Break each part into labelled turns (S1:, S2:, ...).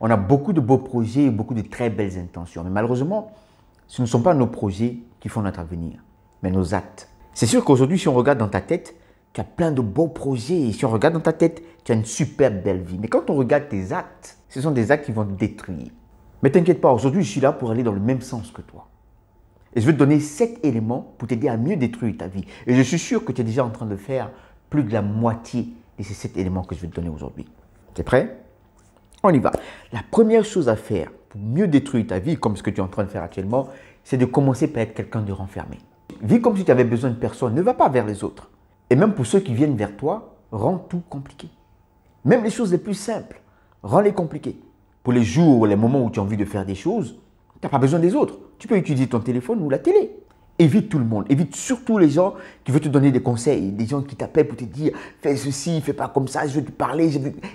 S1: On a beaucoup de beaux projets et beaucoup de très belles intentions. Mais malheureusement, ce ne sont pas nos projets qui font notre avenir, mais nos actes. C'est sûr qu'aujourd'hui, si on regarde dans ta tête, tu as plein de beaux projets. Et si on regarde dans ta tête, tu as une super belle vie. Mais quand on regarde tes actes, ce sont des actes qui vont te détruire. Mais t'inquiète pas, aujourd'hui, je suis là pour aller dans le même sens que toi. Et je vais te donner 7 éléments pour t'aider à mieux détruire ta vie. Et je suis sûr que tu es déjà en train de faire plus de la moitié de ces 7 éléments que je vais te donner aujourd'hui. Tu es prêt? On y va. La première chose à faire pour mieux détruire ta vie, comme ce que tu es en train de faire actuellement, c'est de commencer par être quelqu'un de renfermé. Vis comme si tu avais besoin de personne, ne va pas vers les autres. Et même pour ceux qui viennent vers toi, rends tout compliqué. Même les choses les plus simples, rends-les compliquées. Pour les jours ou les moments où tu as envie de faire des choses, tu n'as pas besoin des autres. Tu peux utiliser ton téléphone ou la télé. Évite tout le monde. Évite surtout les gens qui veulent te donner des conseils. Des gens qui t'appellent pour te dire « fais ceci, fais pas comme ça, je veux te parler. »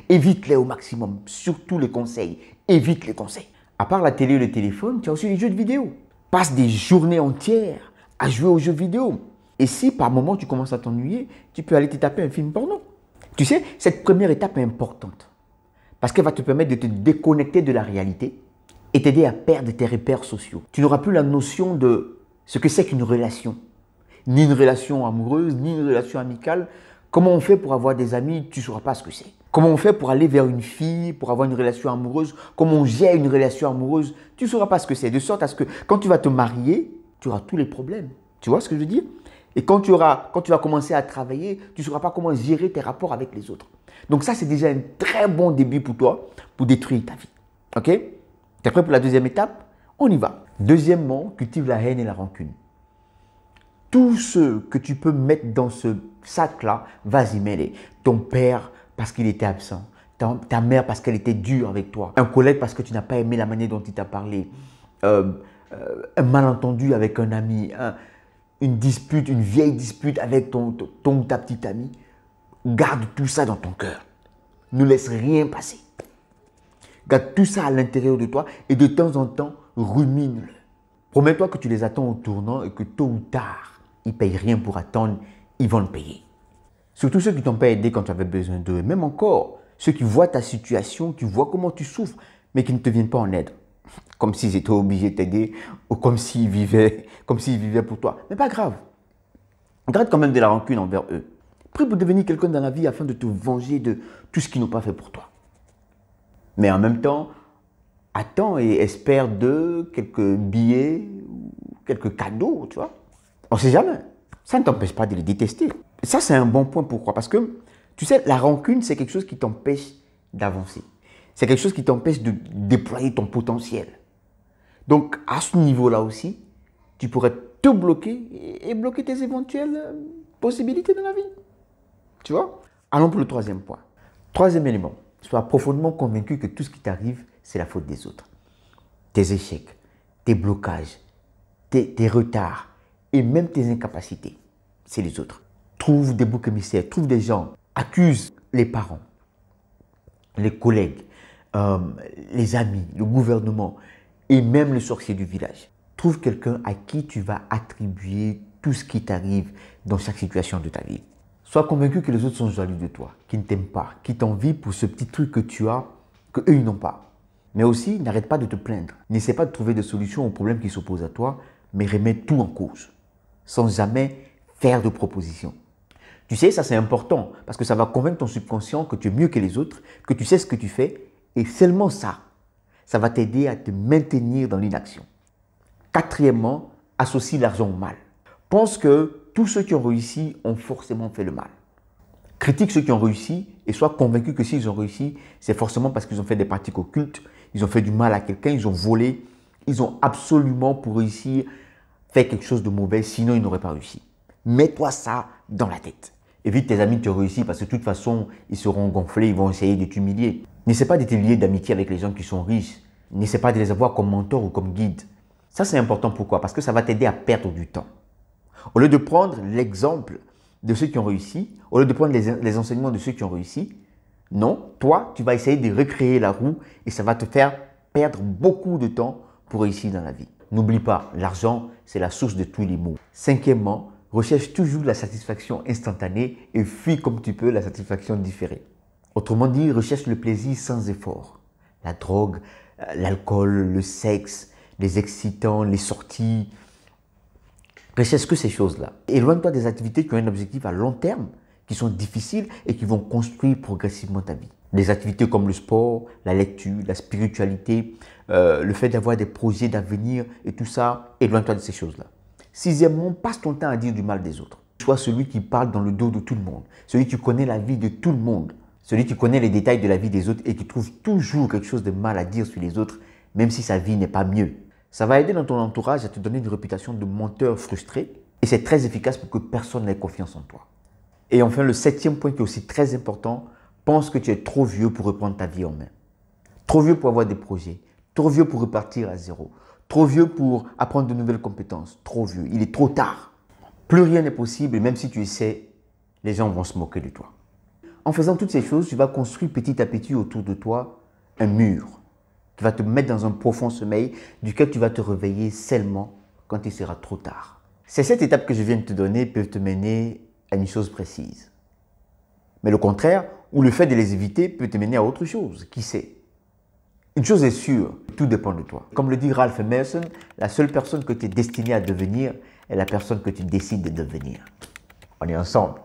S1: Évite-les au maximum. Surtout les conseils. Évite les conseils. À part la télé ou le téléphone, tu as aussi les jeux de vidéo. Passe des journées entières à jouer aux jeux vidéo. Et si par moment tu commences à t'ennuyer, tu peux aller te taper un film porno. Tu sais, cette première étape est importante. Parce qu'elle va te permettre de te déconnecter de la réalité et t'aider à perdre tes repères sociaux. Tu n'auras plus la notion de ce que c'est qu'une relation. Ni une relation amoureuse, ni une relation amicale. Comment on fait pour avoir des amis, tu ne sauras pas ce que c'est. Comment on fait pour aller vers une fille, pour avoir une relation amoureuse. Comment on gère une relation amoureuse, tu ne sauras pas ce que c'est. De sorte à ce que quand tu vas te marier, tu auras tous les problèmes. Tu vois ce que je veux dire? Et quand tu vas commencer à travailler, tu ne sauras pas comment gérer tes rapports avec les autres. Donc ça, c'est déjà un très bon début pour toi, pour détruire ta vie. Ok? Tu es prêt pour la deuxième étape? On y va. Deuxièmement, cultive la haine et la rancune. Tout ce que tu peux mettre dans ce sac-là, vas-y, mets-les. Ton père parce qu'il était absent. Ta mère parce qu'elle était dure avec toi. Un collègue parce que tu n'as pas aimé la manière dont il t'a parlé. Un malentendu avec un ami. Une dispute, une vieille dispute avec ton ou ta petite amie. Garde tout ça dans ton cœur. Ne laisse rien passer. Garde tout ça à l'intérieur de toi et de temps en temps, rumine-le. Promets-toi que tu les attends au tournant et que tôt ou tard, ils ne payent rien pour attendre, ils vont le payer. Surtout ceux qui t'ont pas aidé quand tu avais besoin d'eux. Même encore, ceux qui voient ta situation, qui voient comment tu souffres, mais qui ne te viennent pas en aide. Comme s'ils étaient obligés de t'aider ou comme s'ils vivaient pour toi. Mais pas grave. Garde quand même de la rancune envers eux. Prie pour devenir quelqu'un dans la vie afin de te venger de tout ce qu'ils n'ont pas fait pour toi. Mais en même temps, attends et espère d'eux quelques billets ou quelques cadeaux, tu vois. On ne sait jamais. Ça ne t'empêche pas de les détester. Ça, c'est un bon point. Pourquoi? Parce que, tu sais, la rancune, c'est quelque chose qui t'empêche d'avancer. C'est quelque chose qui t'empêche de déployer ton potentiel. Donc, à ce niveau-là aussi, tu pourrais te bloquer et bloquer tes éventuelles possibilités dans la vie. Tu vois? Allons pour le troisième point. Troisième élément. Sois profondément convaincu que tout ce qui t'arrive, c'est la faute des autres. Tes échecs, tes blocages, tes retards et même tes incapacités, c'est les autres. Trouve des boucs émissaires, trouve des gens, accuse les parents, les collègues, les amis, le gouvernement et même le sorcier du village. Trouve quelqu'un à qui tu vas attribuer tout ce qui t'arrive dans chaque situation de ta vie. Sois convaincu que les autres sont jaloux de toi, qu'ils ne t'aiment pas, qu'ils t'envient pour ce petit truc que tu as, qu'eux, ils n'ont pas. Mais aussi, n'arrête pas de te plaindre. N'essaie pas de trouver des solutions aux problèmes qui s'opposent à toi, mais remets tout en cause, sans jamais faire de propositions. Tu sais, ça c'est important, parce que ça va convaincre ton subconscient que tu es mieux que les autres, que tu sais ce que tu fais, et seulement ça, ça va t'aider à te maintenir dans l'inaction. Quatrièmement, associe l'argent au mal. Pense que tous ceux qui ont réussi ont forcément fait le mal. Critique ceux qui ont réussi et sois convaincu que s'ils ont réussi, c'est forcément parce qu'ils ont fait des pratiques occultes, ils ont fait du mal à quelqu'un, ils ont volé, ils ont absolument pour réussir fait quelque chose de mauvais, sinon ils n'auraient pas réussi. Mets-toi ça dans la tête. Évite tes amis qui ont réussi parce que de toute façon, ils seront gonflés, ils vont essayer de t'humilier. N'essaie pas de te lier d'amitié avec les gens qui sont riches. N'essaie pas de les avoir comme mentor ou comme guide. Ça, c'est important. Pourquoi? Parce que ça va t'aider à perdre du temps. Au lieu de prendre l'exemple de ceux qui ont réussi, au lieu de prendre les enseignements de ceux qui ont réussi, non, toi, tu vas essayer de recréer la roue et ça va te faire perdre beaucoup de temps pour réussir dans la vie. N'oublie pas, l'argent, c'est la source de tous les maux. Cinquièmement, recherche toujours la satisfaction instantanée et fuis comme tu peux la satisfaction différée. Autrement dit, recherche le plaisir sans effort. la drogue, l'alcool, le sexe, les excitants, les sorties. Recherche que ces choses-là. Éloigne-toi des activités qui ont un objectif à long terme, qui sont difficiles et qui vont construire progressivement ta vie. Des activités comme le sport, la lecture, la spiritualité, le fait d'avoir des projets d'avenir et tout ça, éloigne-toi de ces choses-là. Sixièmement, passe ton temps à dire du mal des autres. Sois celui qui parle dans le dos de tout le monde, celui qui connaît la vie de tout le monde, celui qui connaît les détails de la vie des autres et qui trouve toujours quelque chose de mal à dire sur les autres, même si sa vie n'est pas mieux. Ça va aider dans ton entourage à te donner une réputation de menteur frustré et c'est très efficace pour que personne n'ait confiance en toi. Et enfin, le septième point qui est aussi très important, pense que tu es trop vieux pour reprendre ta vie en main. Trop vieux pour avoir des projets, trop vieux pour repartir à zéro, trop vieux pour apprendre de nouvelles compétences, trop vieux, il est trop tard. Plus rien n'est possible et même si tu essaies, les gens vont se moquer de toi. En faisant toutes ces choses, tu vas construire petit à petit autour de toi un mur qui va te mettre dans un profond sommeil duquel tu vas te réveiller seulement quand il sera trop tard. Ces 7 étapes que je viens de te donner peuvent te mener à une chose précise. Mais le contraire, ou le fait de les éviter, peut te mener à autre chose. Qui sait? Une chose est sûre, tout dépend de toi. Comme le dit Ralph Emerson, la seule personne que tu es destiné à devenir est la personne que tu décides de devenir. On est ensemble.